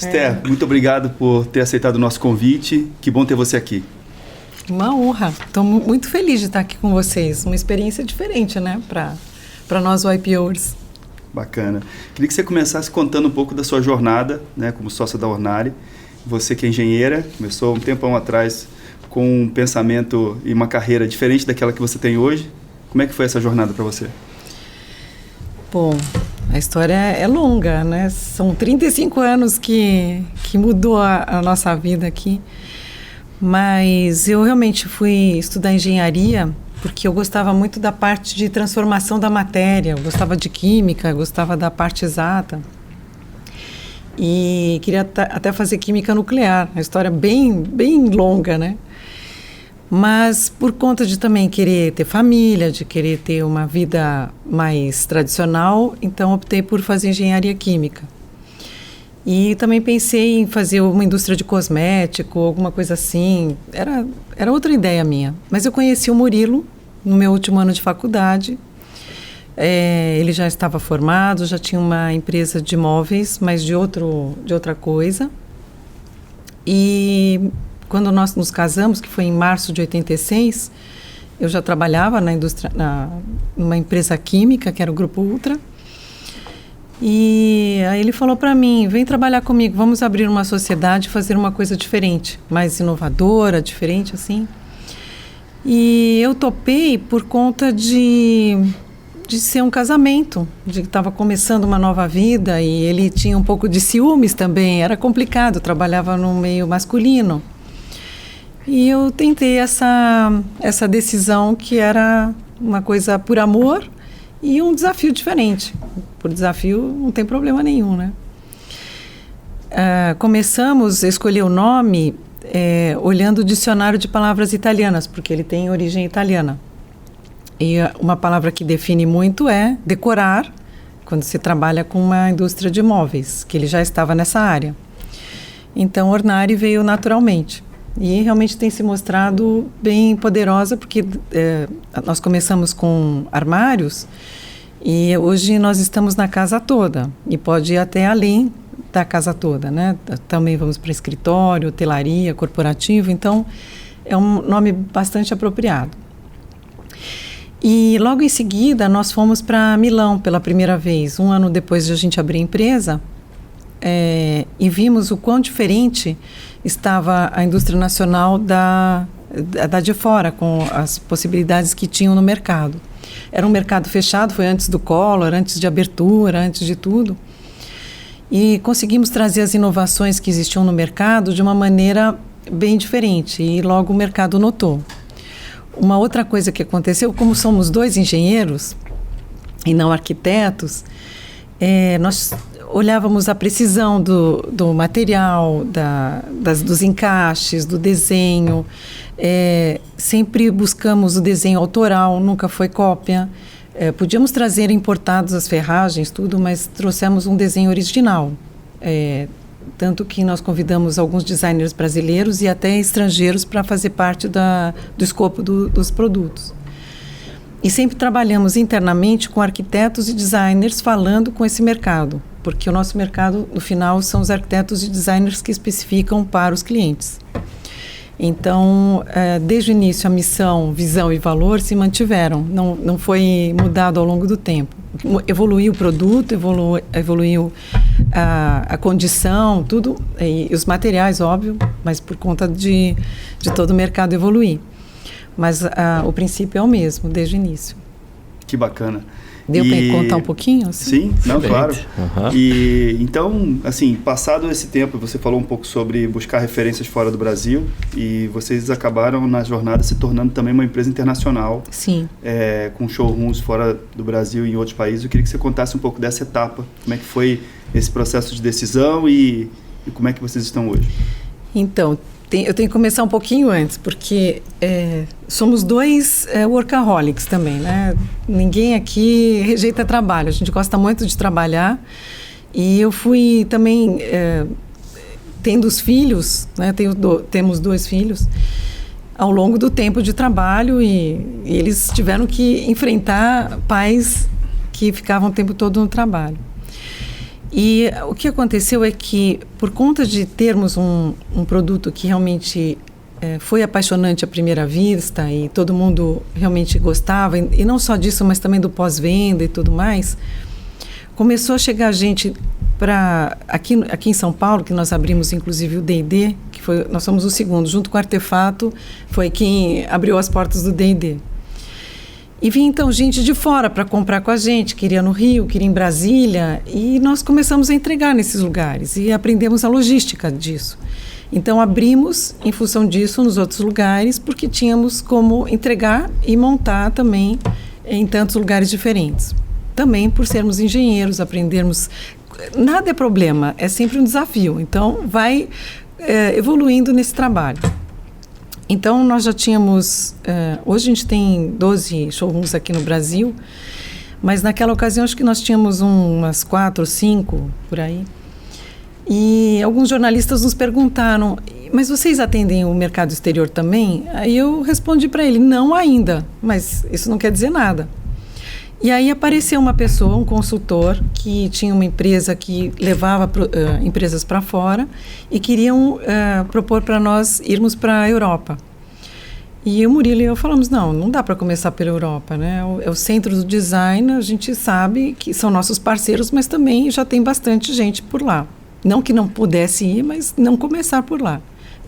Esther, muito obrigado por ter aceitado o nosso convite. Que bom ter você aqui. Uma honra. Estou muito feliz de estar aqui com vocês. Uma experiência diferente, né, para nós YPOers. Bacana. Queria que você começasse contando um pouco da sua jornada, né, como sócia da Ornari. Você que é engenheira, começou um tempão atrás com um pensamento e uma carreira diferente daquela que você tem hoje. Como é que foi essa jornada para você? Bom, a história é longa, né? São 35 anos que mudou a nossa vida aqui. Mas eu realmente fui estudar engenharia porque eu gostava muito da parte de transformação da matéria. Eu gostava de química, eu gostava da parte exata. E queria até fazer química nuclear. Uma história bem longa, né? Mas por conta de também querer ter família, de querer ter uma vida mais tradicional, então optei por fazer engenharia química. E também pensei em fazer uma indústria de cosmético, alguma coisa assim. Era outra ideia minha. Mas eu conheci o Murilo no meu último ano de faculdade. Ele já estava formado, já tinha uma empresa de móveis, mas de outra coisa. E quando nós nos casamos, que foi em março de 86, eu já trabalhava na indústria, numa empresa química, que era o Grupo Ultra. E aí ele falou para mim, vem trabalhar comigo, vamos abrir uma sociedade, fazer uma coisa diferente, mais inovadora, diferente assim. E eu topei por conta de ser um casamento, de que estava começando uma nova vida e ele tinha um pouco de ciúmes também, era complicado, trabalhava no meio masculino. E eu tentei essa decisão que era uma coisa por amor e um desafio diferente. Por desafio não tem problema nenhum, né? Começamos a escolher o nome olhando o dicionário de palavras italianas, porque ele tem origem italiana. E uma palavra que define muito é decorar, quando se trabalha com uma indústria de móveis, que ele já estava nessa área. Então, Ornari veio naturalmente. E realmente tem se mostrado bem poderosa, porque nós começamos com armários e hoje nós estamos na casa toda. E pode ir até além da casa toda, né? Também vamos para escritório, hotelaria, corporativo. Então, é um nome bastante apropriado. E logo em seguida nós fomos para Milão pela primeira vez, um ano depois de a gente abrir a empresa, e vimos o quão diferente estava a indústria nacional da de fora, com as possibilidades que tinham no mercado. Era um mercado fechado, foi antes do Collor, antes de abertura, antes de tudo. E conseguimos trazer as inovações que existiam no mercado de uma maneira bem diferente, e logo o mercado notou. Uma outra coisa que aconteceu, como somos dois engenheiros e não arquitetos, nós olhávamos a precisão do material, dos encaixes, do desenho. Sempre buscamos o desenho autoral, nunca foi cópia. Podíamos trazer importados as ferragens, tudo, mas trouxemos um desenho original. Tanto que nós convidamos alguns designers brasileiros e até estrangeiros para fazer parte do escopo dos produtos. E sempre trabalhamos internamente com arquitetos e designers falando com esse mercado, porque o nosso mercado, no final, são os arquitetos e designers que especificam para os clientes. Então, desde o início, a missão, visão e valor se mantiveram, não foi mudado ao longo do tempo. Evoluiu o produto, evoluiu a condição, tudo, e os materiais, óbvio, mas por conta de todo o mercado evoluir. Mas o princípio é o mesmo, desde o início. Que bacana. Deu para contar um pouquinho? Assim? Sim, não, claro. Uhum. E então, assim, passado esse tempo, você falou um pouco sobre buscar referências fora do Brasil e vocês acabaram na jornada se tornando também uma empresa internacional. Sim. Com showrooms fora do Brasil e em outros países. Eu queria que você contasse um pouco dessa etapa, como é que foi esse processo de decisão e como é que vocês estão hoje. Então, eu tenho que começar um pouquinho antes, porque somos dois workaholics também, né? Ninguém aqui rejeita trabalho, a gente gosta muito de trabalhar. E eu fui também, tendo os filhos, né? Temos 2 filhos, ao longo do tempo de trabalho e eles tiveram que enfrentar pais que ficavam o tempo todo no trabalho. E o que aconteceu é que, por conta de termos um produto que realmente foi apaixonante à primeira vista e todo mundo realmente gostava, e não só disso, mas também do pós-venda e tudo mais, começou a chegar gente para aqui em São Paulo, que nós abrimos inclusive o D&D, nós somos o segundo, junto com o Artefato, foi quem abriu as portas do D&D. E vinha então gente de fora para comprar com a gente, queria no Rio, queria em Brasília, e nós começamos a entregar nesses lugares e aprendemos a logística disso. Então abrimos em função disso nos outros lugares, porque tínhamos como entregar e montar também em tantos lugares diferentes. Também por sermos engenheiros, aprendermos, nada é problema, é sempre um desafio, então vai evoluindo nesse trabalho. Então, nós já tínhamos... hoje a gente tem 12 showrooms aqui no Brasil, mas naquela ocasião acho que nós tínhamos umas 4 ou 5 por aí. E alguns jornalistas nos perguntaram, mas vocês atendem o mercado exterior também? Aí eu respondi para ele, não ainda, mas isso não quer dizer nada. E aí apareceu uma pessoa, um consultor, que tinha uma empresa que levava empresas para fora e queriam propor para nós irmos para a Europa. E o Murilo e eu falamos, não dá para começar pela Europa, né? É o centro do design, a gente sabe que são nossos parceiros, mas também já tem bastante gente por lá. Não que não pudesse ir, mas não começar por lá,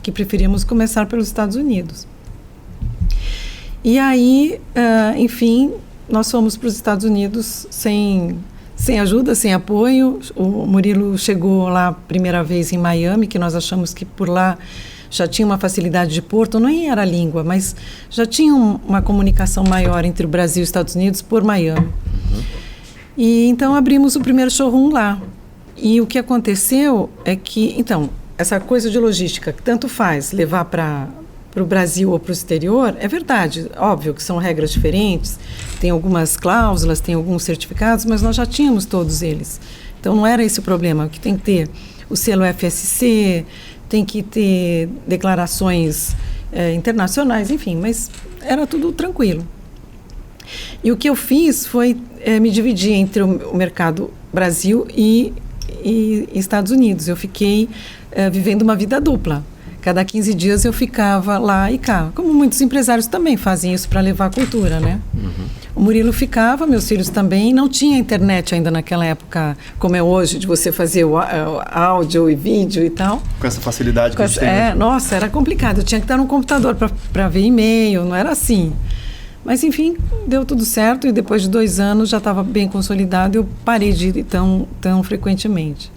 que preferíamos começar pelos Estados Unidos. E aí, enfim... Nós fomos para os Estados Unidos sem ajuda, sem apoio. O Murilo chegou lá a primeira vez em Miami, que nós achamos que por lá já tinha uma facilidade de porto, não era a língua, mas já tinha uma comunicação maior entre o Brasil e os Estados Unidos por Miami. E então abrimos o primeiro showroom lá. E o que aconteceu é que, então, essa coisa de logística, que tanto faz levar para o Brasil ou para o exterior, é verdade, óbvio que são regras diferentes, tem algumas cláusulas, tem alguns certificados, mas nós já tínhamos todos eles. Então não era esse o problema, o que tem que ter o selo FSC, tem que ter declarações internacionais, enfim, mas era tudo tranquilo. E o que eu fiz foi me dividir entre o mercado Brasil e Estados Unidos. Eu fiquei vivendo uma vida dupla. Cada 15 dias eu ficava lá e cá. Como muitos empresários também fazem isso para levar a cultura, né? O Murilo ficava, meus filhos também. Não tinha internet ainda naquela época, como é hoje, de você fazer o áudio e vídeo e tal. Com essa facilidade que a gente tem. Nossa, era complicado. Eu tinha que estar no computador para ver e-mail, não era assim. Mas, enfim, deu tudo certo e depois de 2 anos já estava bem consolidado e eu parei de ir tão frequentemente.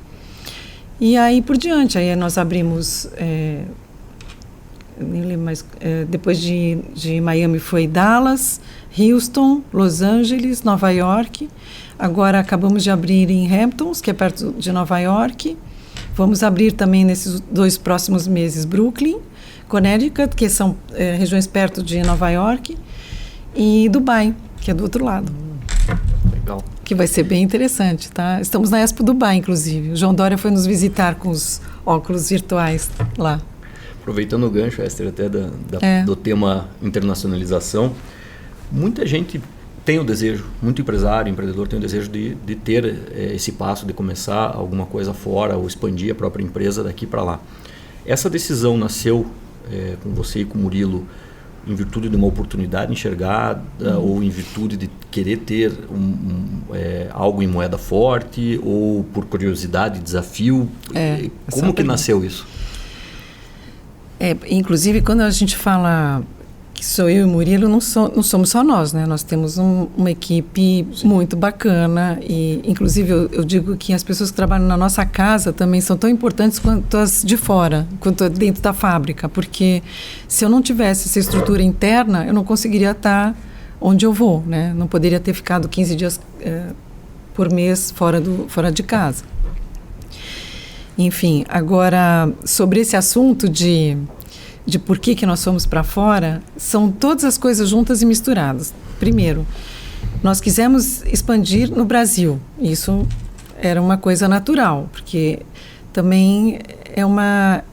E aí por diante, aí nós abrimos, nem lembro mais, depois de Miami foi Dallas, Houston, Los Angeles, Nova York. Agora acabamos de abrir em Hamptons, que é perto de Nova York. Vamos abrir também nesses 2 próximos meses Brooklyn, Connecticut, que são regiões perto de Nova York, e Dubai, que é do outro lado. Legal. Que vai ser bem interessante, tá? Estamos na Expo Dubai, inclusive. O João Dória foi nos visitar com os óculos virtuais lá. Aproveitando o gancho, Esther, até do tema internacionalização, muita gente tem o desejo, muito empresário, empreendedor tem o desejo de ter esse passo, de começar alguma coisa fora ou expandir a própria empresa daqui para lá. Essa decisão nasceu com você e com o Murilo em virtude de uma oportunidade enxergada ou em virtude de querer ter algo em moeda forte ou por curiosidade, desafio? Como que nasceu isso? Inclusive, quando a gente fala que sou eu e o Murilo, não somos só nós, né? Nós temos uma equipe muito bacana e, inclusive, eu digo que as pessoas que trabalham na nossa casa também são tão importantes quanto as de fora, quanto dentro da fábrica, porque se eu não tivesse essa estrutura interna, eu não conseguiria estar onde eu vou, né? Não poderia ter ficado 15 dias por mês fora de casa. Enfim, agora, sobre esse assunto de por que nós fomos para fora, são todas as coisas juntas e misturadas. Primeiro, nós quisemos expandir no Brasil. Isso era uma coisa natural, porque também é uma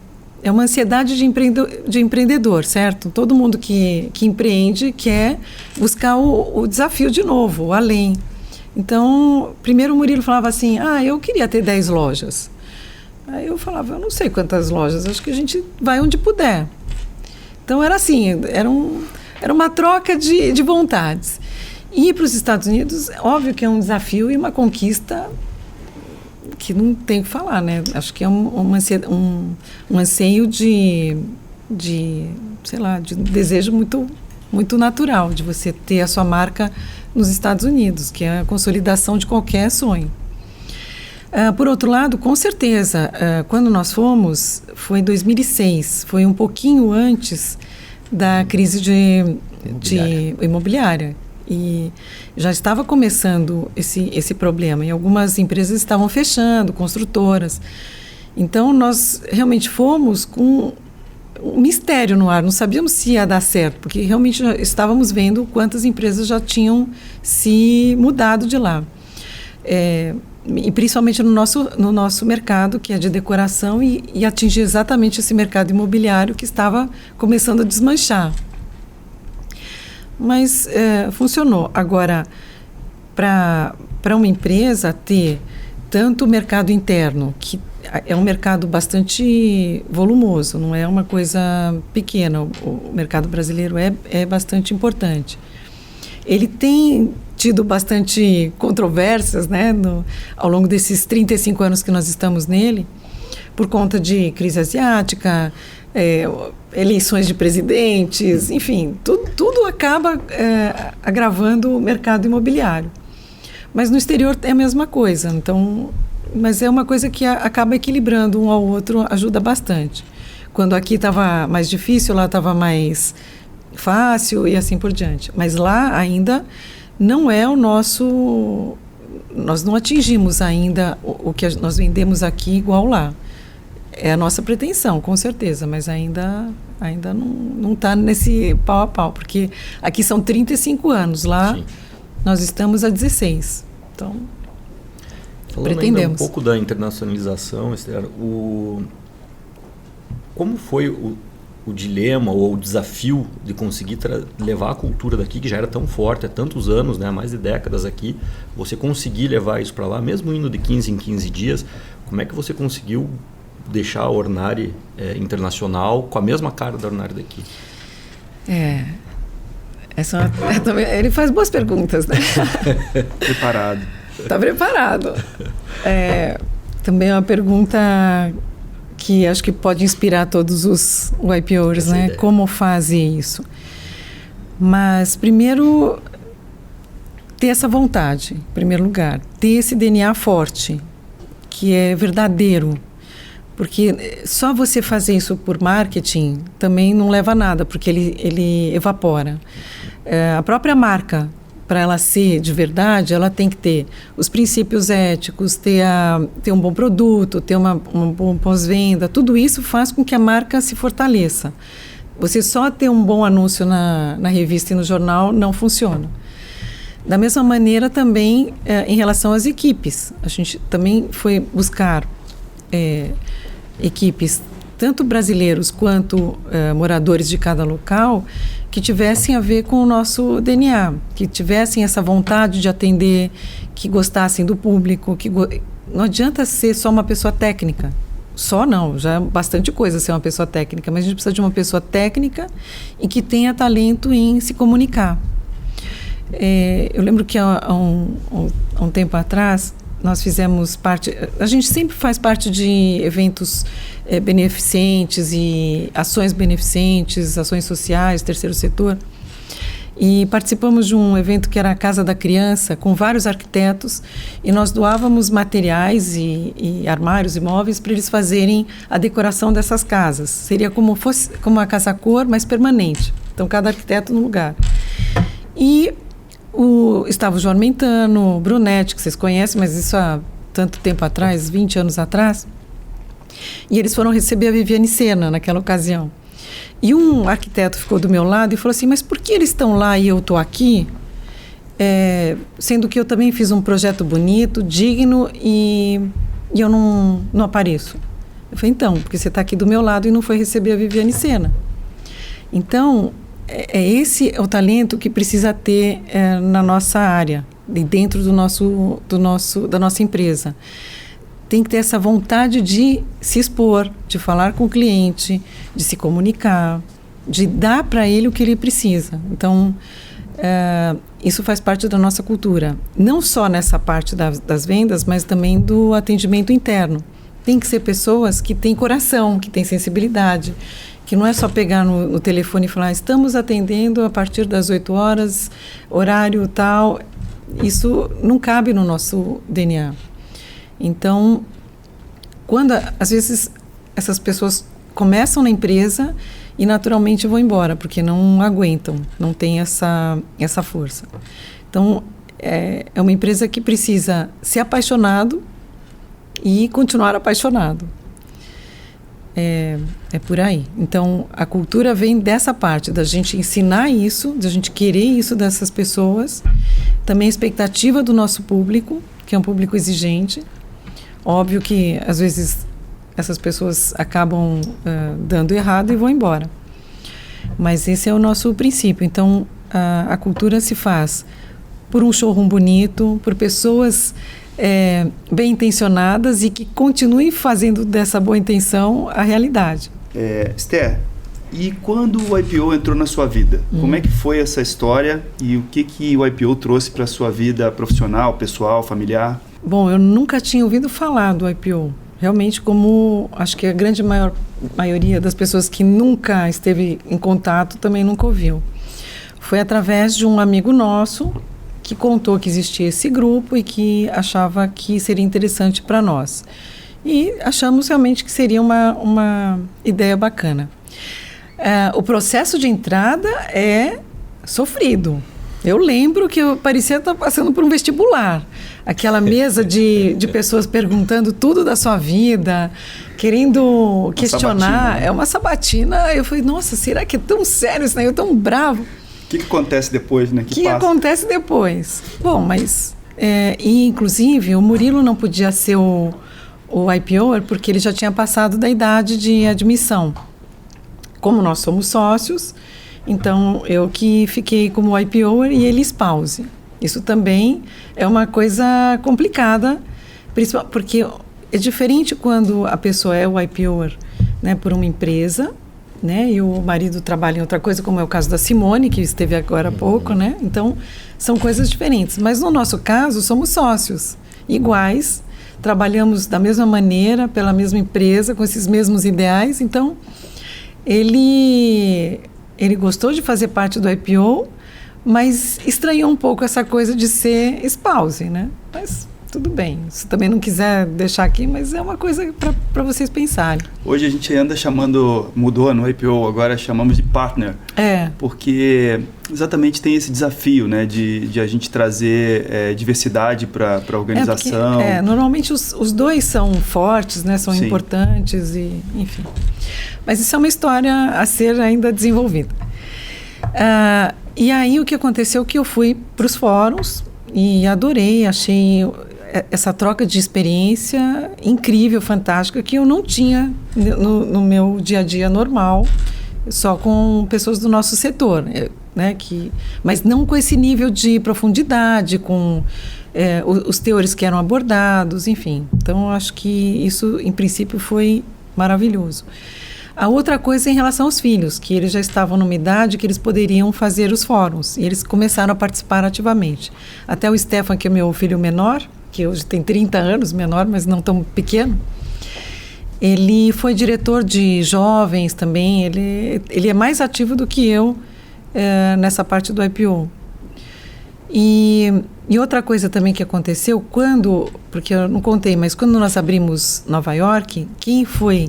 ansiedade de empreendedor, certo? Todo mundo que empreende quer buscar o desafio de novo, o além. Então, primeiro o Murilo falava assim, eu queria ter 10 lojas. Aí eu falava, eu não sei quantas lojas, acho que a gente vai onde puder. Então era assim, era uma troca de vontades. Ir para os Estados Unidos, óbvio que é um desafio e uma conquista que não tem o que falar, né? Acho que é um anseio de desejo muito, muito natural de você ter a sua marca nos Estados Unidos, que é a consolidação de qualquer sonho. Por outro lado, com certeza, quando nós fomos, foi em 2006, foi um pouquinho antes da crise de imobiliária. E já estava começando esse problema, e algumas empresas estavam fechando, construtoras. Então, nós realmente fomos com um mistério no ar, não sabíamos se ia dar certo, porque realmente estávamos vendo quantas empresas já tinham se mudado de lá. E principalmente no nosso mercado, que é de decoração, e atingir exatamente esse mercado imobiliário que estava começando a desmanchar. Mas funcionou. Agora, para uma empresa ter tanto o mercado interno, que é um mercado bastante volumoso, não é uma coisa pequena, o mercado brasileiro é bastante importante. Ele tem tido bastante controvérsias, né, ao longo desses 35 anos que nós estamos nele, por conta de crise asiática, eleições de presidentes, enfim, tudo acaba agravando o mercado imobiliário. Mas no exterior é a mesma coisa, então, mas é uma coisa que acaba equilibrando um ao outro, ajuda bastante. Quando aqui estava mais difícil, lá estava mais fácil e assim por diante. Mas lá ainda não é o nosso... Nós não atingimos ainda o que nós vendemos aqui igual lá. É a nossa pretensão, com certeza, mas ainda não está nesse pau a pau, porque aqui são 35 anos, lá Sim. Nós estamos há 16. Então, falando pretendemos. Ainda um pouco da internacionalização, Esther, como foi o dilema ou o desafio de conseguir levar a cultura daqui, que já era tão forte há tantos anos, né, há mais de décadas aqui, você conseguir levar isso para lá, mesmo indo de 15 em 15 dias, como é que você conseguiu deixar a Ornari internacional com a mesma cara da Ornari daqui? Ele faz boas perguntas, né? Preparado. Está preparado. Também é uma pergunta que acho que pode inspirar todos os YPOers, né? Ideia. Como fazer isso? Mas, primeiro, ter essa vontade, em primeiro lugar. Ter esse DNA forte, que é verdadeiro. Porque só você fazer isso por marketing também não leva a nada, porque ele evapora. A própria marca, para ela ser de verdade, ela tem que ter os princípios éticos, ter um bom produto, ter uma boa pós-venda. Tudo isso faz com que a marca se fortaleça. Você só ter um bom anúncio na revista e no jornal não funciona. Da mesma maneira também em relação às equipes. A gente também foi buscar equipes, tanto brasileiros quanto moradores de cada local, que tivessem a ver com o nosso DNA, que tivessem essa vontade de atender, que gostassem do público, não adianta ser só uma pessoa técnica. Só não, já é bastante coisa ser uma pessoa técnica, mas a gente precisa de uma pessoa técnica e que tenha talento em se comunicar. Eu lembro que há um tempo atrás, nós fizemos parte... A gente sempre faz parte de eventos beneficentes e ações beneficentes, ações sociais, terceiro setor. E participamos de um evento que era a Casa da Criança, com vários arquitetos, e nós doávamos materiais e armários e móveis para eles fazerem a decoração dessas casas. Seria como uma casa-cor, mas permanente. Então, cada arquiteto no lugar. E estava o João Mentano, o Brunetti, que vocês conhecem, mas isso há tanto tempo atrás, 20 anos atrás. E eles foram receber a Viviane Sena naquela ocasião. E um arquiteto ficou do meu lado e falou assim, mas por que eles estão lá e eu estou aqui? Sendo que eu também fiz um projeto bonito, digno, e eu não apareço. Eu falei, então, porque você está aqui do meu lado e não foi receber a Viviane Sena. Então, esse é o talento que precisa ter na nossa área, dentro da nossa empresa. Tem que ter essa vontade de se expor, de falar com o cliente, de se comunicar, de dar para ele o que ele precisa. Então, isso faz parte da nossa cultura. Não só nessa parte das vendas, mas também do atendimento interno. Tem que ser pessoas que têm coração, que têm sensibilidade, que não é só pegar no telefone e falar, estamos atendendo a partir das 8 horas, horário tal. Isso não cabe no nosso DNA. Então, às vezes essas pessoas começam na empresa e naturalmente vão embora, porque não aguentam, não tem essa força. Então, é uma empresa que precisa ser apaixonado e continuar apaixonado. É por aí. Então, a cultura vem dessa parte, da gente ensinar isso, da gente querer isso dessas pessoas. Também a expectativa do nosso público, que é um público exigente. Óbvio que, às vezes, essas pessoas acabam dando errado e vão embora. Mas esse é o nosso princípio. Então, a cultura se faz por um showroom bonito, por pessoas bem intencionadas e que continuem fazendo dessa boa intenção a realidade. Esther, e quando o IPO entrou na sua vida? Como é que foi essa história e o que o IPO trouxe para a sua vida profissional, pessoal, familiar? Bom, eu nunca tinha ouvido falar do IPO. Realmente, como acho que a grande maioria das pessoas que nunca esteve em contato também nunca ouviu. Foi através de um amigo nosso que contou que existia esse grupo e que achava que seria interessante para nós. E achamos realmente que seria uma ideia bacana. O processo de entrada é sofrido. Eu lembro que eu parecia estar passando por um vestibular. Aquela mesa de pessoas perguntando tudo da sua vida, querendo questionar. Sabatina, né? É uma sabatina. Eu falei, nossa, será que é tão sério isso, né? Eu tão bravo. O que acontece depois, né? O que acontece depois? Bom, mas... e, inclusive, o Murilo não podia ser o IPOer porque ele já tinha passado da idade de admissão. Como nós somos sócios, então eu que fiquei como IPOer e ele spouse. Isso também é uma coisa complicada, porque é diferente quando a pessoa é o IPOer, né, por uma empresa, né, e o marido trabalha em outra coisa, como é o caso da Simone, que esteve agora há pouco, né? Então, são coisas diferentes. Mas no nosso caso, somos sócios iguais, trabalhamos da mesma maneira, pela mesma empresa, com esses mesmos ideais. Então, ele gostou de fazer parte do IPO, mas estranhou um pouco essa coisa de ser spouse, né? Mas tudo bem, se também não quiser deixar aqui, mas é uma coisa para vocês pensarem. Hoje a gente anda mudou no IPO, agora chamamos de partner. Porque exatamente tem esse desafio, né, de a gente trazer diversidade para a organização. Normalmente os dois são fortes, né, são importantes, e enfim. Mas isso é uma história a ser ainda desenvolvida. E aí o que aconteceu é que eu fui para os fóruns e adorei, achei essa troca de experiência incrível, fantástica, que eu não tinha no meu dia a dia normal, só com pessoas do nosso setor, né, mas não com esse nível de profundidade, com os teores que eram abordados, enfim. Então, eu acho que isso, em princípio, foi maravilhoso. A outra coisa é em relação aos filhos, que eles já estavam numa idade que eles poderiam fazer os fóruns, e eles começaram a participar ativamente. Até o Stefan, que é meu filho menor, que hoje tem 30 anos, menor, mas não tão pequeno, ele foi diretor de jovens também, ele é mais ativo do que eu nessa parte do IPO. E outra coisa também que aconteceu, porque eu não contei, mas quando nós abrimos Nova York, quem foi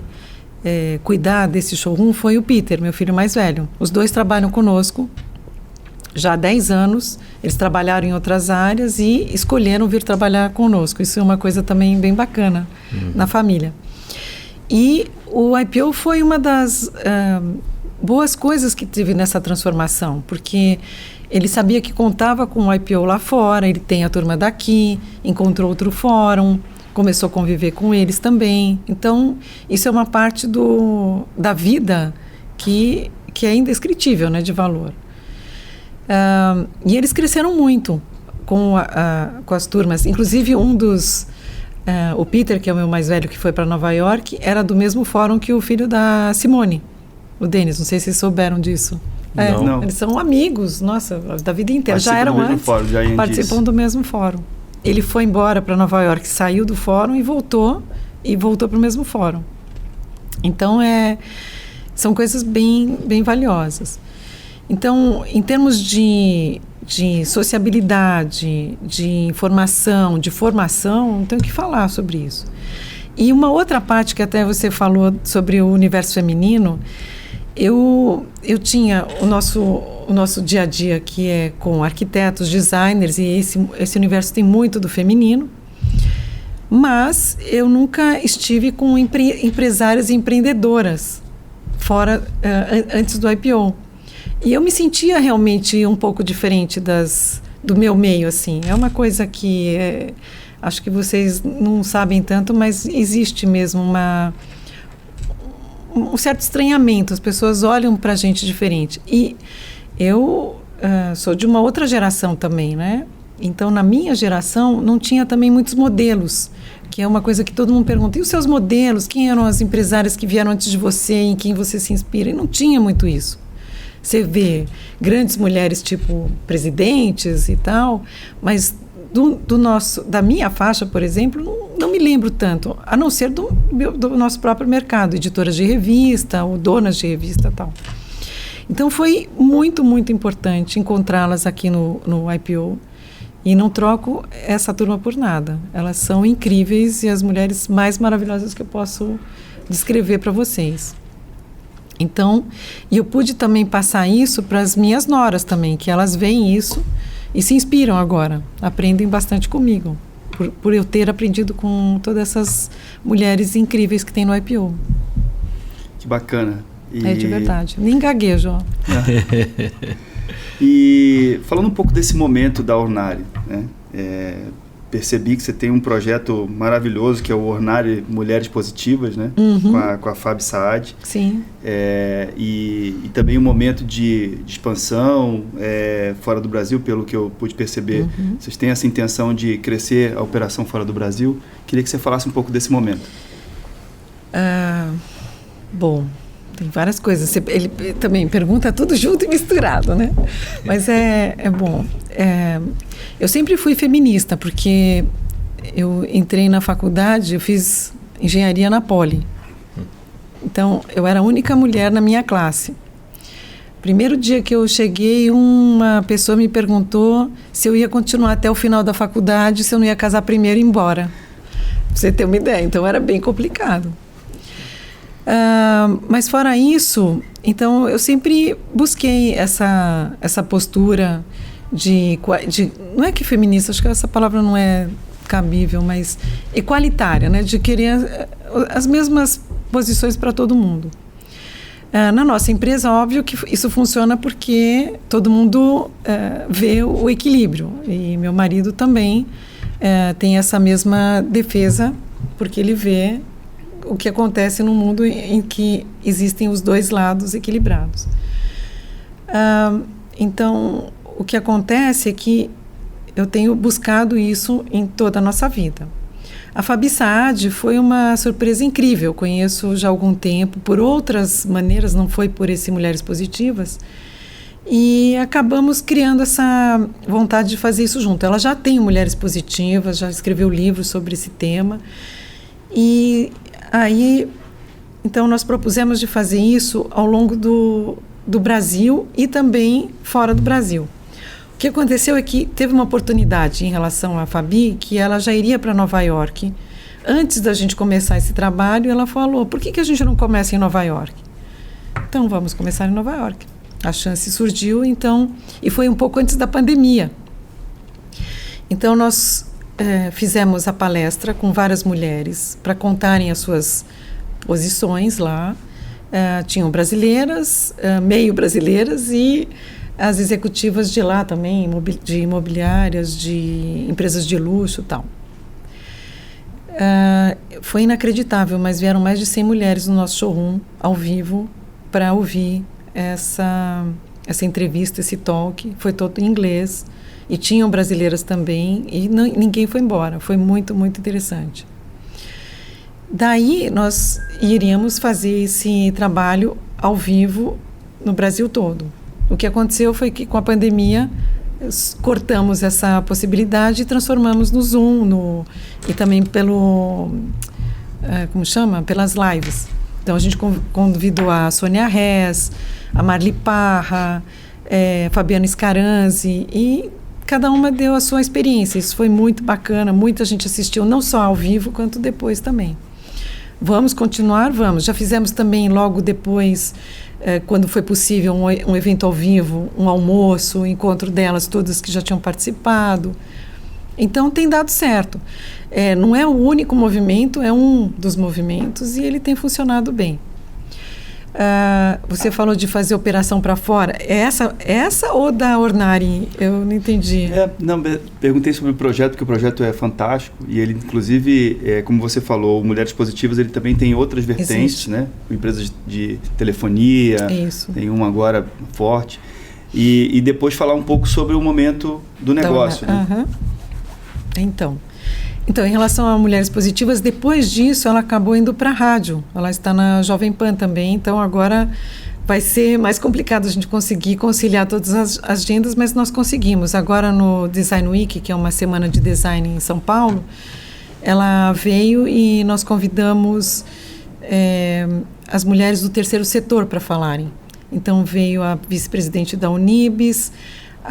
cuidar desse showroom foi o Peter, meu filho mais velho. Os dois trabalham conosco já há 10 anos, eles trabalharam em outras áreas e escolheram vir trabalhar conosco. Isso é uma coisa também bem bacana na família. E o IPO foi uma das boas coisas que teve nessa transformação, porque ele sabia que contava com o IPO lá fora, ele tem a turma daqui, encontrou outro fórum, começou a conviver com eles também. Então, isso é uma parte da vida que é indescritível, né, de valor. E eles cresceram muito com as turmas. Inclusive, o Peter, que é o meu mais velho, que foi para Nova York, era do mesmo fórum que o filho da Simone, o Denis. Não sei se vocês souberam disso. Não. Eles são amigos, nossa, da vida inteira. Participam já eram do mesmo antes, fórum, já participam do mesmo fórum. Ele foi embora para Nova York, saiu do fórum e voltou para o mesmo fórum. Então, são coisas bem, bem valiosas. Então, em termos de sociabilidade, de informação, de formação, não tenho o que falar sobre isso. E uma outra parte que até você falou sobre o universo feminino, eu tinha o nosso dia a dia, que é com arquitetos, designers, e esse universo tem muito do feminino, mas eu nunca estive com empresárias e empreendedoras fora, antes do IPO. E eu me sentia realmente um pouco diferente do meu meio, assim. É uma coisa que acho que vocês não sabem tanto, mas existe mesmo um certo estranhamento. As pessoas olham para a gente diferente. E eu sou de uma outra geração também, né? Então, na minha geração, não tinha também muitos modelos, que é uma coisa que todo mundo pergunta. E os seus modelos? Quem eram as empresárias que vieram antes de você, em quem você se inspira? E não tinha muito isso. Você vê grandes mulheres, tipo presidentes e tal, mas da minha faixa, por exemplo, não me lembro tanto, a não ser do nosso próprio mercado, editoras de revista ou donas de revista e tal. Então, foi muito, muito importante encontrá-las aqui no IPO. E não troco essa turma por nada. Elas são incríveis e as mulheres mais maravilhosas que eu posso descrever para vocês. Então, e eu pude também passar isso para as minhas noras também, que elas veem isso e se inspiram agora, aprendem bastante comigo, por eu ter aprendido com todas essas mulheres incríveis que tem no IPO. Que bacana. É de verdade. Nem gaguejo, ó. E falando um pouco desse momento da Ornari, né? Percebi que você tem um projeto maravilhoso, que é o Ornari Mulheres Positivas, né? Com a Fabi Saad. Sim. E também um momento de expansão fora do Brasil, pelo que eu pude perceber. Vocês têm essa intenção de crescer a operação fora do Brasil. Queria que você falasse um pouco desse momento. Bom, tem várias coisas. Ele também pergunta tudo junto e misturado, né? Mas é bom. Eu sempre fui feminista, porque eu entrei na faculdade, eu fiz engenharia na Poli. Então, eu era a única mulher na minha classe. Primeiro dia que eu cheguei, uma pessoa me perguntou se eu ia continuar até o final da faculdade, se eu não ia casar primeiro e ir embora. Pra você ter uma ideia. Então, era bem complicado. Mas fora isso, então eu sempre busquei essa postura não é que feminista, acho que essa palavra não é cabível, mas igualitária, né? De querer as mesmas posições para todo mundo. Na nossa empresa, óbvio que isso funciona porque todo mundo vê o equilíbrio, e meu marido também tem essa mesma defesa, porque ele vê o que acontece num mundo em que existem os dois lados equilibrados. Então, o que acontece é que eu tenho buscado isso em toda a nossa vida. A Fabi Saad foi uma surpresa incrível. Eu conheço já há algum tempo, por outras maneiras, não foi por esse Mulheres Positivas, e acabamos criando essa vontade de fazer isso junto. Ela já tem Mulheres Positivas, já escreveu livros sobre esse tema, e aí, então, nós propusemos de fazer isso ao longo do Brasil e também fora do Brasil. O que aconteceu é que teve uma oportunidade em relação à Fabi, que ela já iria para Nova York. Antes da gente começar esse trabalho, ela falou, por que a gente não começa em Nova York? Então, vamos começar em Nova York. A chance surgiu, então, e foi um pouco antes da pandemia. Então, nós fizemos a palestra com várias mulheres para contarem as suas posições lá. Tinham brasileiras, meio brasileiras, e as executivas de lá também, de imobiliárias, de empresas de luxo e tal. Foi inacreditável, mas vieram mais de 100 mulheres no nosso showroom, ao vivo, para ouvir essa entrevista, esse talk. Foi todo em inglês. e tinham brasileiras também, e ninguém foi embora. Foi muito, muito interessante. Daí nós iríamos fazer esse trabalho ao vivo no Brasil todo. O que aconteceu foi que com a pandemia cortamos essa possibilidade e transformamos no Zoom e também pelas lives. Então a gente convidou a Sônia Rez, a Marli Parra, Fabiana Scaranzi, e cada uma deu a sua experiência. Isso foi muito bacana, muita gente assistiu, não só ao vivo, quanto depois também. Vamos continuar? Vamos. Já fizemos também logo depois, quando foi possível, um evento ao vivo, um almoço, um encontro delas, todas que já tinham participado. Então, tem dado certo. Não é o único movimento, é um dos movimentos e ele tem funcionado bem. Você falou de fazer operação para fora. Essa ou da Ornari? Eu não entendi. Perguntei sobre o projeto, porque o projeto é fantástico e ele, inclusive, como você falou, Mulheres Positivas, ele também tem outras vertentes, né? Empresas de telefonia, Isso. Tem uma agora forte. E depois falar um pouco sobre o momento do negócio. Né? Então, em relação a Mulheres Positivas, depois disso ela acabou indo para a rádio. Ela está na Jovem Pan também, então agora vai ser mais complicado a gente conseguir conciliar todas as agendas, mas nós conseguimos. Agora no Design Week, que é uma semana de design em São Paulo, ela veio e nós convidamos as mulheres do terceiro setor para falarem. Então veio a vice-presidente da Unibis,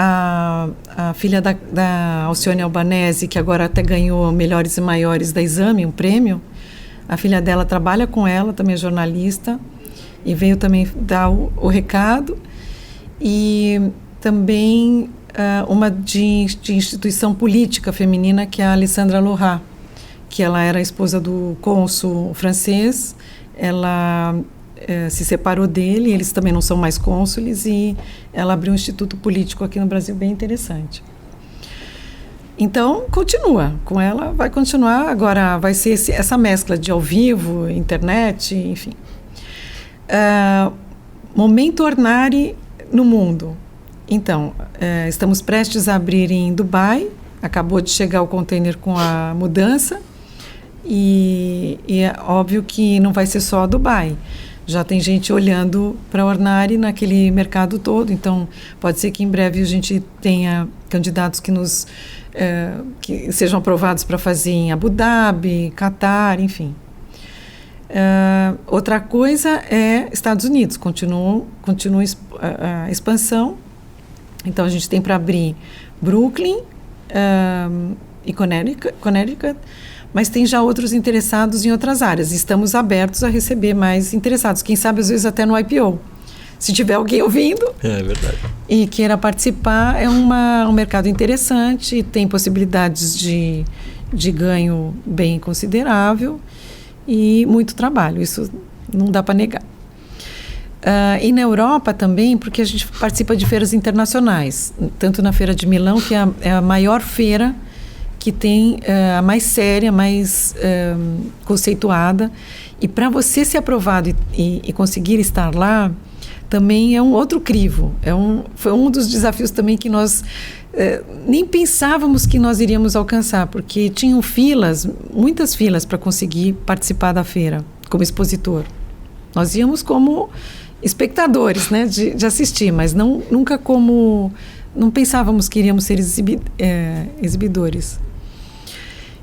a filha da Alcione Albanese, que agora até ganhou Melhores e Maiores da Exame, um prêmio. A filha dela trabalha com ela, também é jornalista, e veio também dar o recado. E também uma de instituição política feminina, que é a Alessandra Lorat, que ela era a esposa do cônsul francês. Ela se separou dele, eles também não são mais cônsules, e ela abriu um instituto político aqui no Brasil bem interessante. Então, continua. Com ela vai continuar. Agora vai ser essa mescla de ao vivo, internet, enfim. Momento Ornari no mundo. Então, estamos prestes a abrir em Dubai. Acabou de chegar o container com a mudança. E é óbvio que não vai ser só Dubai. Já tem gente olhando para a Ornari naquele mercado todo, então pode ser que em breve a gente tenha candidatos que sejam aprovados para fazer em Abu Dhabi, Catar, enfim. Outra coisa é Estados Unidos, continua a expansão. Então a gente tem para abrir Brooklyn e Connecticut, mas tem já outros interessados em outras áreas. Estamos abertos a receber mais interessados. Quem sabe, às vezes, até no IPO. Se tiver alguém ouvindo verdade. E queira participar, é um mercado interessante, tem possibilidades de ganho bem considerável e muito trabalho. Isso não dá para negar. E na Europa também, porque a gente participa de feiras internacionais, tanto na Feira de Milão, que é a maior feira, que tem a mais séria, mais conceituada. E para você ser aprovado e conseguir estar lá, também é um outro crivo. Foi um dos desafios também que nós nem pensávamos que nós iríamos alcançar, porque tinham muitas filas para conseguir participar da feira como expositor. Nós íamos como espectadores, né, de assistir, mas nunca como... Não pensávamos que iríamos ser exibidores.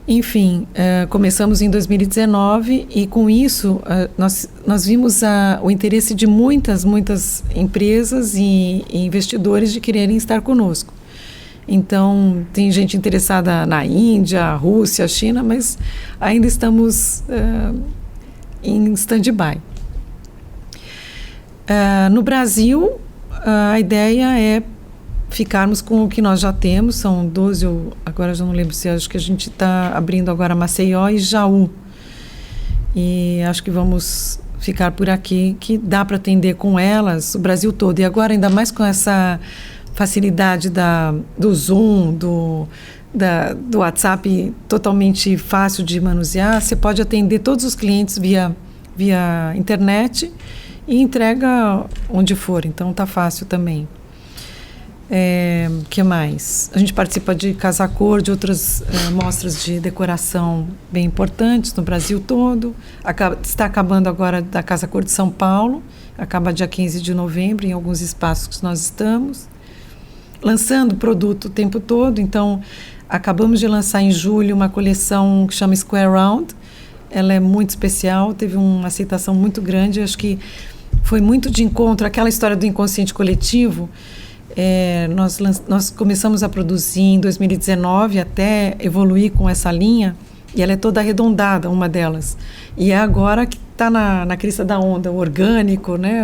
Enfim, começamos em 2019 e com isso nós vimos o interesse de muitas empresas e investidores de quererem estar conosco. Então, tem gente interessada na Índia, Rússia, China, mas ainda estamos em stand-by. No Brasil, a ideia é ficarmos com o que nós já temos, são 12, agora já não lembro se acho que a gente está abrindo agora Maceió e Jaú. E acho que vamos ficar por aqui, que dá para atender com elas o Brasil todo. E agora, ainda mais com essa facilidade do Zoom, do WhatsApp totalmente fácil de manusear, você pode atender todos os clientes via internet e entrega onde for, então está fácil também. Que mais? A gente participa de Casa Cor, de outras mostras de decoração bem importantes no Brasil todo. Está acabando agora da Casa Cor de São Paulo, acaba dia 15 de novembro, em alguns espaços que nós estamos. Lançando produto o tempo todo, então acabamos de lançar em julho uma coleção que chama Square Round. Ela é muito especial, teve uma aceitação muito grande, acho que foi muito de encontro àquela história do inconsciente coletivo. Nós começamos a produzir em 2019 até evoluir com essa linha, e ela é toda arredondada, uma delas. E é agora que está na crista da onda, o orgânico, né?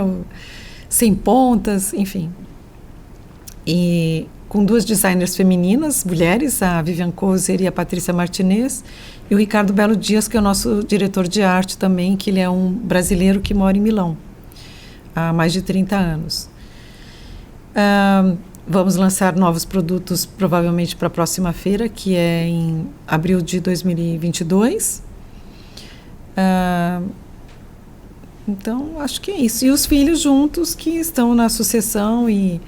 Sem pontas, enfim. E com 2 designers femininas, mulheres, a Vivian Kozer e a Patrícia Martinez, e o Ricardo Belo Dias, que é o nosso diretor de arte também, que ele é um brasileiro que mora em Milão há mais de 30 anos. Vamos lançar novos produtos provavelmente para a próxima feira, que é em abril de 2022. Então, acho que é isso. E os filhos juntos que estão na sucessão e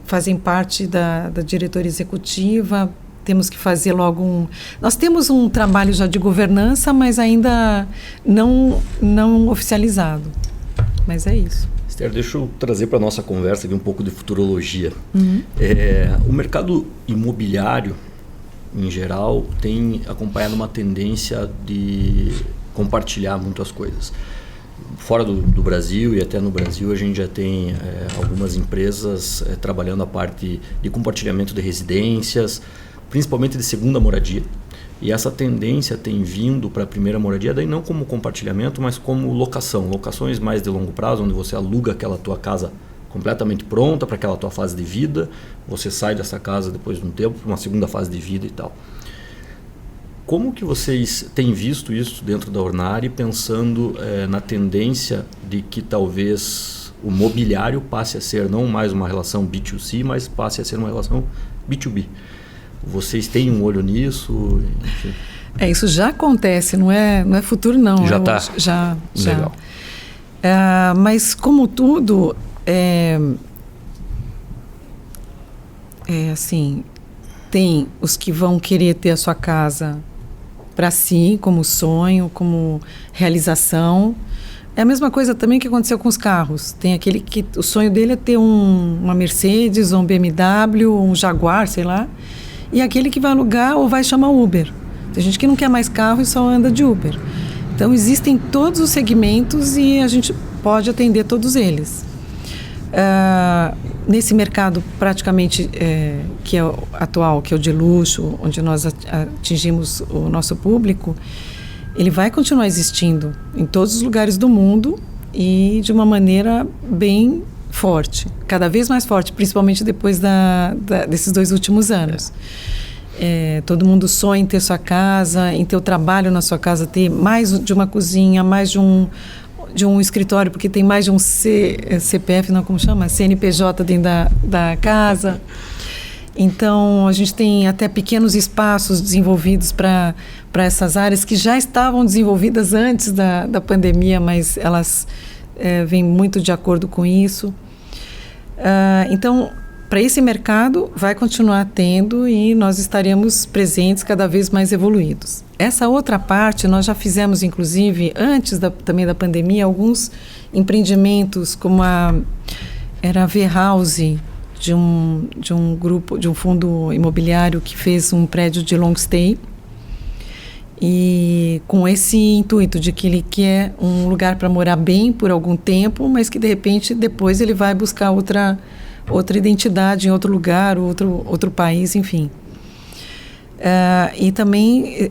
fazem parte da diretoria executiva. Temos que fazer logo Nós temos um trabalho já de governança, mas ainda não oficializado. Mas é isso. Esther, deixa eu trazer para a nossa conversa aqui um pouco de futurologia. O mercado imobiliário, em geral, tem acompanhado uma tendência de compartilhar muitas coisas. Fora do Brasil e até no Brasil, a gente já tem algumas empresas trabalhando a parte de compartilhamento de residências, principalmente de segunda moradia. E essa tendência tem vindo para a primeira moradia, daí não como compartilhamento, mas como locação. Locações mais de longo prazo, onde você aluga aquela tua casa completamente pronta para aquela tua fase de vida. Você sai dessa casa depois de um tempo para uma segunda fase de vida e tal. Como que vocês têm visto isso dentro da Ornari, pensando na tendência de que talvez o mobiliário passe a ser não mais uma relação B2C, mas passe a ser uma relação B2B? Vocês têm um olho nisso? Enfim. Isso já acontece, não é futuro não. Já está? Já. Legal. Mas como tudo, assim, tem os que vão querer ter a sua casa para si, como sonho, como realização. É a mesma coisa também que aconteceu com os carros. Tem aquele que o sonho dele é ter uma Mercedes, um BMW, um Jaguar, sei lá. E aquele que vai alugar ou vai chamar Uber. Tem gente que não quer mais carro e só anda de Uber. Então, existem todos os segmentos e a gente pode atender todos eles. Nesse mercado, praticamente, que é o atual, que é o de luxo, onde nós atingimos o nosso público, ele vai continuar existindo em todos os lugares do mundo e de uma maneira bem forte, cada vez mais forte, principalmente depois desses 2 últimos anos. Todo mundo sonha em ter sua casa, em ter o trabalho na sua casa, ter mais de uma cozinha, mais de um escritório, porque tem mais de um CPF, não, como chama? CNPJ dentro da casa. Então, a gente tem até pequenos espaços desenvolvidos para essas áreas que já estavam desenvolvidas antes da pandemia, mas elas vêm muito de acordo com isso. Então, para esse mercado, vai continuar tendo e nós estaremos presentes cada vez mais evoluídos. Essa outra parte, nós já fizemos, inclusive, antes também da pandemia, alguns empreendimentos, como era a V-House, de um grupo, de um fundo imobiliário que fez um prédio de long stay, e com esse intuito de que ele quer um lugar para morar bem por algum tempo, mas que de repente depois ele vai buscar outra identidade em outro lugar, outro país, enfim. E também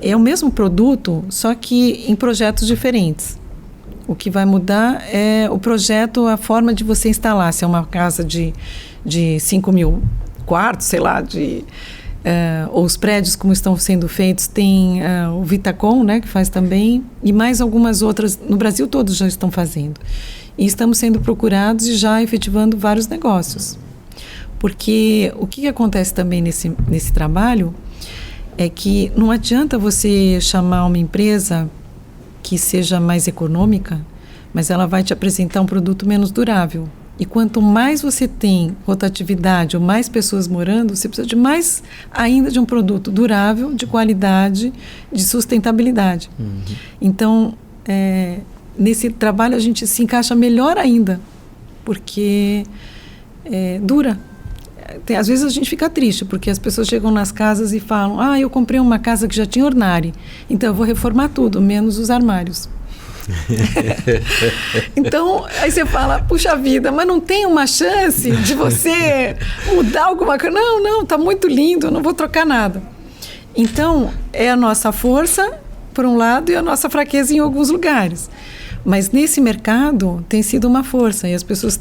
é o mesmo produto, só que em projetos diferentes. O que vai mudar é o projeto, a forma de você instalar. Se é uma casa de 5.000 quartos, sei lá, ou os prédios como estão sendo feitos, tem o Vitacom, né, que faz também, e mais algumas outras, no Brasil todos já estão fazendo. E estamos sendo procurados e já efetivando vários negócios. Porque o que acontece também nesse trabalho é que não adianta você chamar uma empresa que seja mais econômica, mas ela vai te apresentar um produto menos durável. E quanto mais você tem rotatividade ou mais pessoas morando, você precisa de mais ainda de um produto durável, de qualidade, de sustentabilidade. Então, nesse trabalho a gente se encaixa melhor ainda, porque dura. Às vezes a gente fica triste, porque as pessoas chegam nas casas e falam: eu comprei uma casa que já tinha Ornari, então eu vou reformar tudo, menos os armários. Então, aí você fala: puxa vida, mas não tem uma chance de você mudar alguma coisa? Não, tá muito lindo, eu não vou trocar nada. Então, é a nossa força, por um lado, e a nossa fraqueza em alguns lugares. Mas nesse mercado tem sido uma força, e as pessoas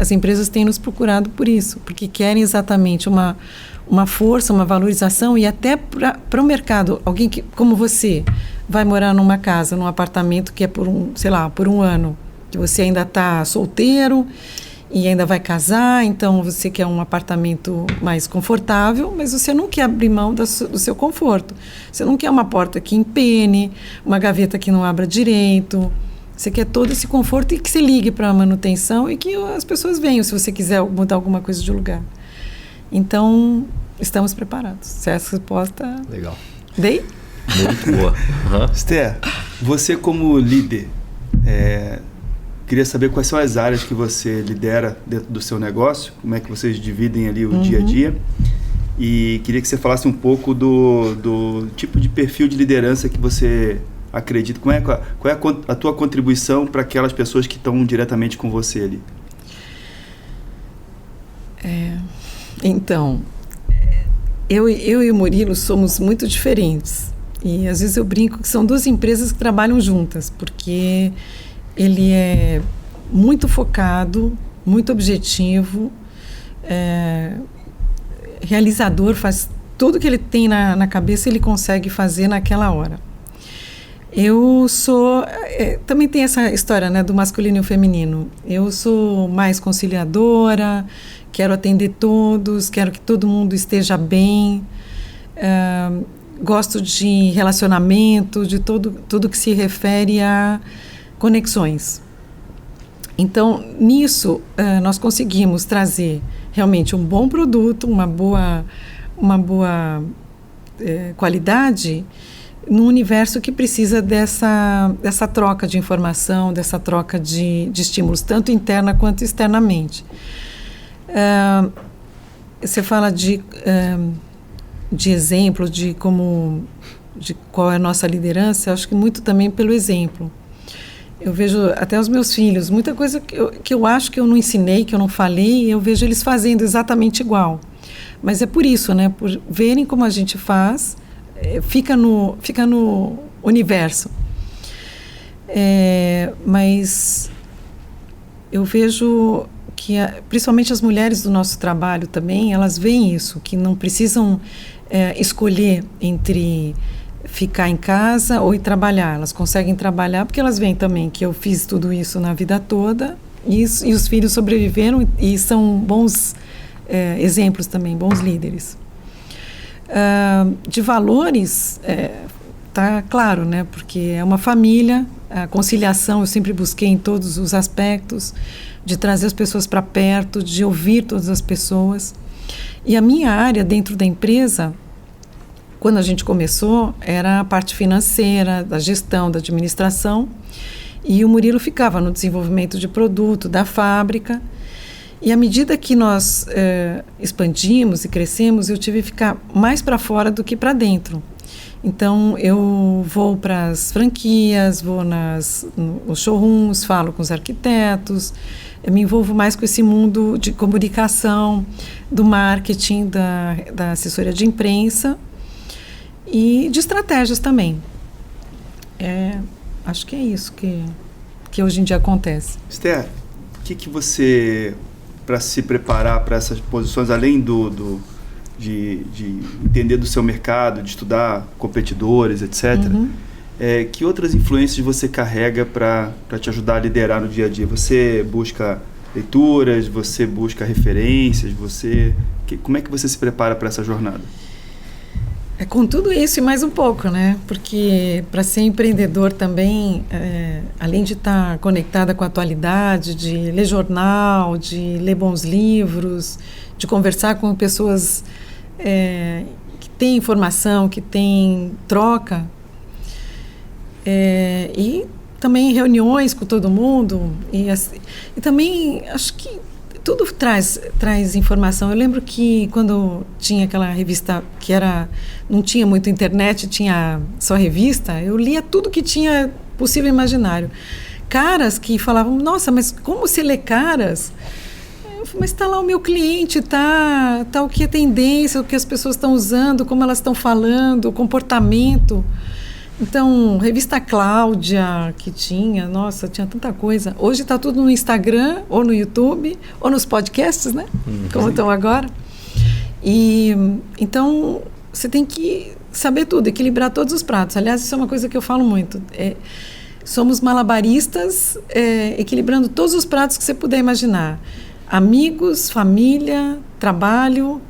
as empresas têm nos procurado por isso, porque querem exatamente uma força, uma valorização, e até para o mercado, alguém que, como você, vai morar numa casa, num apartamento que é por um ano, que você ainda está solteiro e ainda vai casar, então você quer um apartamento mais confortável, mas você não quer abrir mão do seu conforto. Você não quer uma porta que empene, uma gaveta que não abra direito. Você quer todo esse conforto e que você ligue para a manutenção e que as pessoas venham se você quiser mudar alguma coisa de lugar. Então, estamos preparados. Se essa resposta... Legal. Dei? Muito boa. Esther, você como líder, queria saber quais são as áreas que você lidera dentro do seu negócio, como é que vocês dividem ali o dia a dia, e queria que você falasse um pouco do tipo de perfil de liderança que você acredita. Qual é a tua contribuição para aquelas pessoas que estão diretamente com você ali? Então, eu e o Murilo somos muito diferentes. E às vezes eu brinco que são duas empresas que trabalham juntas, porque ele é muito focado, muito objetivo, realizador, faz tudo que ele tem na cabeça, ele consegue fazer naquela hora. Eu sou... também tem essa história, né, do masculino e o feminino. Eu sou mais conciliadora, quero atender todos, quero que todo mundo esteja bem, gosto de relacionamento, de tudo que se refere a conexões. Então, nisso, nós conseguimos trazer realmente um bom produto, uma boa qualidade, num universo que precisa dessa troca de informação, dessa troca de estímulos, tanto interna quanto externamente. Você fala de exemplo, de qual é a nossa liderança. Eu acho que muito também pelo exemplo. Eu vejo até os meus filhos, muita coisa que eu acho que eu não ensinei, que eu não falei, eu vejo eles fazendo exatamente igual. Mas é por isso, né? Por verem como a gente faz, fica no universo. Mas eu vejo que, principalmente as mulheres do nosso trabalho também, elas veem isso, que não precisam escolher entre ficar em casa ou ir trabalhar. Elas conseguem trabalhar porque elas veem também que eu fiz tudo isso na vida toda e os filhos sobreviveram e são bons exemplos também, bons líderes. De valores, tá claro, né? Porque é uma família, a conciliação eu sempre busquei em todos os aspectos, de trazer as pessoas para perto, de ouvir todas as pessoas. E a minha área dentro da empresa, quando a gente começou, era a parte financeira, da gestão, da administração, e o Murilo ficava no desenvolvimento de produto, da fábrica. E à medida que nós expandimos e crescemos, eu tive que ficar mais para fora do que para dentro. Então, eu vou para as franquias, vou nos showrooms, falo com os arquitetos, eu me envolvo mais com esse mundo de comunicação, do marketing, da assessoria de imprensa e de estratégias também. Acho que é isso que hoje em dia acontece. Esther, o que você, para se preparar para essas posições, além de entender do seu mercado, de estudar competidores, etc., que outras influências você carrega para te ajudar a liderar no dia a dia? Você busca leituras, você busca referências, como é que você se prepara para essa jornada? É com tudo isso e mais um pouco, né? Porque para ser empreendedor também, além de estar conectada com a atualidade, de ler jornal, de ler bons livros, de conversar com pessoas que têm informação, que têm troca, e também reuniões com todo mundo, e também acho que tudo traz informação. Eu lembro que quando tinha aquela revista que não tinha muito internet, tinha só revista, eu lia tudo que tinha possível imaginário. Caras que falavam, nossa, mas como você lê Caras? Eu falei, mas está lá o meu cliente, tá o que é tendência, o que as pessoas estão usando, como elas estão falando, o comportamento. Então, revista Cláudia, que tinha tanta coisa. Hoje está tudo no Instagram, ou no YouTube, ou nos podcasts, né? Como estão agora. E, então, você tem que saber tudo, equilibrar todos os pratos. Aliás, isso é uma coisa que eu falo muito. Somos malabaristas, equilibrando todos os pratos que você puder imaginar. Amigos, família, trabalho,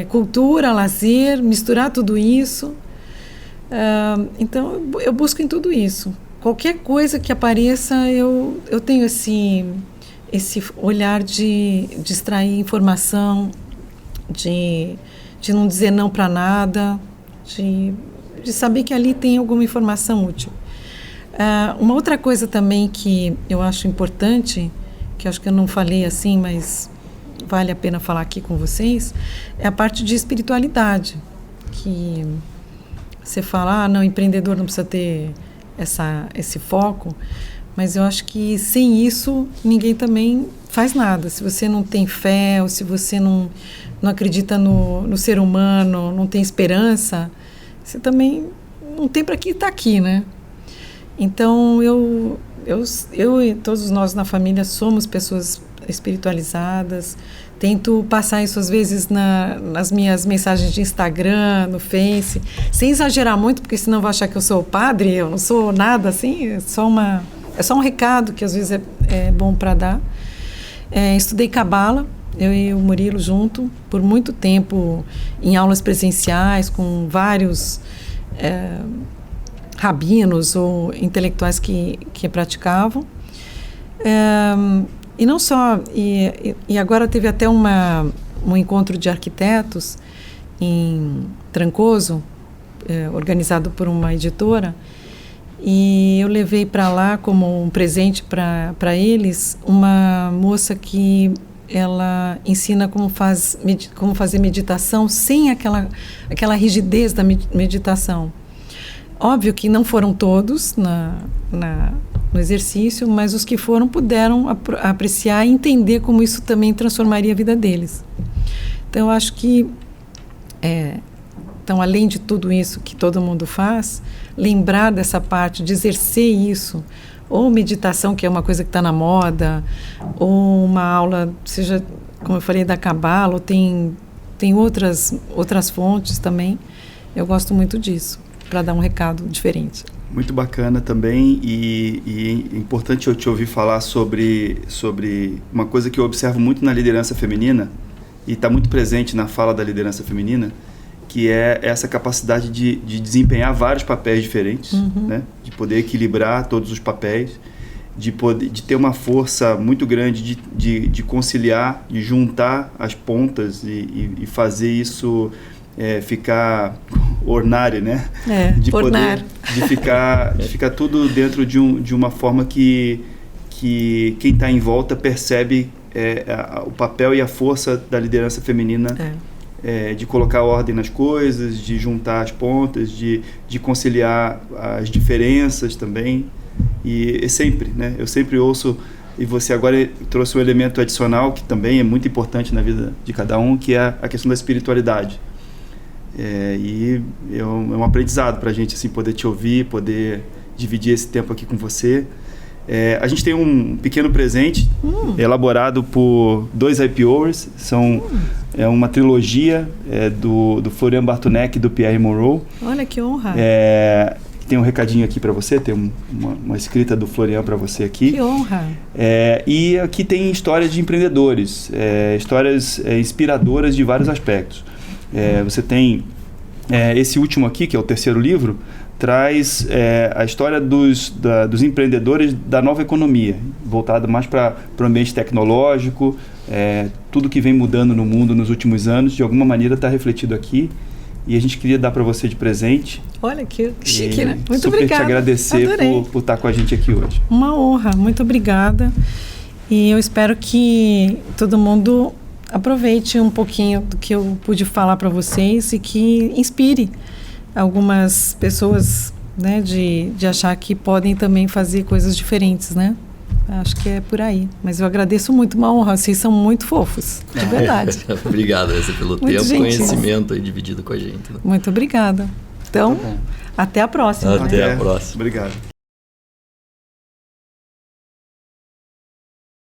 cultura, lazer, misturar tudo isso. Então, eu busco em tudo isso. Qualquer coisa que apareça, eu tenho esse olhar de extrair informação, de não dizer não para nada, de saber que ali tem alguma informação útil. Uma outra coisa também que eu acho importante, que acho que eu não falei assim, mas vale a pena falar aqui com vocês, é a parte de espiritualidade, que você fala, não, empreendedor não precisa ter esse foco, mas eu acho que sem isso ninguém também faz nada. Se você não tem fé, ou se você não acredita no ser humano, não tem esperança, você também não tem para que estar aqui, né? Então, eu e todos nós na família somos pessoas espiritualizadas. Tento passar isso às vezes nas minhas mensagens de Instagram, no Face, sem exagerar muito, porque senão vai achar que eu sou padre. Eu não sou nada assim, é só um recado que às vezes é bom para dar. Estudei Cabala, eu e o Murilo junto, por muito tempo em aulas presenciais com vários rabinos ou intelectuais que praticavam. E não só, e agora teve até um encontro de arquitetos em Trancoso, organizado por uma editora, e eu levei para lá como um presente para eles uma moça que ela ensina como fazer meditação sem aquela rigidez da meditação. Óbvio que não foram todos no exercício, mas os que foram puderam apreciar e entender como isso também transformaria a vida deles. Então, eu acho que, então, além de tudo isso que todo mundo faz, lembrar dessa parte de exercer isso, ou meditação, que é uma coisa que está na moda, ou uma aula, seja, como eu falei, da Cabala, ou tem outras fontes também. Eu gosto muito disso, para dar um recado diferente. Muito bacana também, e é importante eu te ouvir falar sobre uma coisa que eu observo muito na liderança feminina, e está muito presente na fala da liderança feminina, que é essa capacidade de desempenhar vários papéis diferentes, né? De poder equilibrar todos os papéis, de ter uma força muito grande de conciliar, de juntar as pontas e fazer isso ficar ornare, né? De ficar tudo dentro de uma forma que quem está em volta percebe o papel e a força da liderança feminina, de colocar ordem nas coisas, de juntar as pontas, de conciliar as diferenças também. E sempre, né? Eu sempre ouço, e você agora trouxe um elemento adicional que também é muito importante na vida de cada um, que é a questão da espiritualidade. E é um aprendizado para a gente assim, poder te ouvir, poder dividir esse tempo aqui com você. A gente tem um pequeno presente elaborado por 2 IPOers. É uma trilogia do Florian Bartunek e do Pierre Monroe. Olha que honra! Tem um recadinho aqui para você, tem uma escrita do Florian para você aqui. Que honra! E aqui tem histórias de empreendedores, histórias inspiradoras de vários aspectos. Você tem esse último aqui, que é o terceiro livro, traz a história dos empreendedores da nova economia, voltado mais para o ambiente tecnológico, tudo que vem mudando no mundo nos últimos anos, de alguma maneira está refletido aqui. E a gente queria dar para você de presente. Olha que chique, né? Muito super obrigada. Te agradecer por estar com a gente aqui hoje. Uma honra, muito obrigada. E eu espero que todo mundo aproveite um pouquinho do que eu pude falar para vocês e que inspire algumas pessoas, né, de achar que podem também fazer coisas diferentes, né? Acho que é por aí. Mas eu agradeço muito, uma honra. Vocês são muito fofos, de verdade. Obrigado, pelo tempo e conhecimento aí dividido com a gente. Né? Muito obrigada. Então, até a próxima. Até a próxima. Obrigado.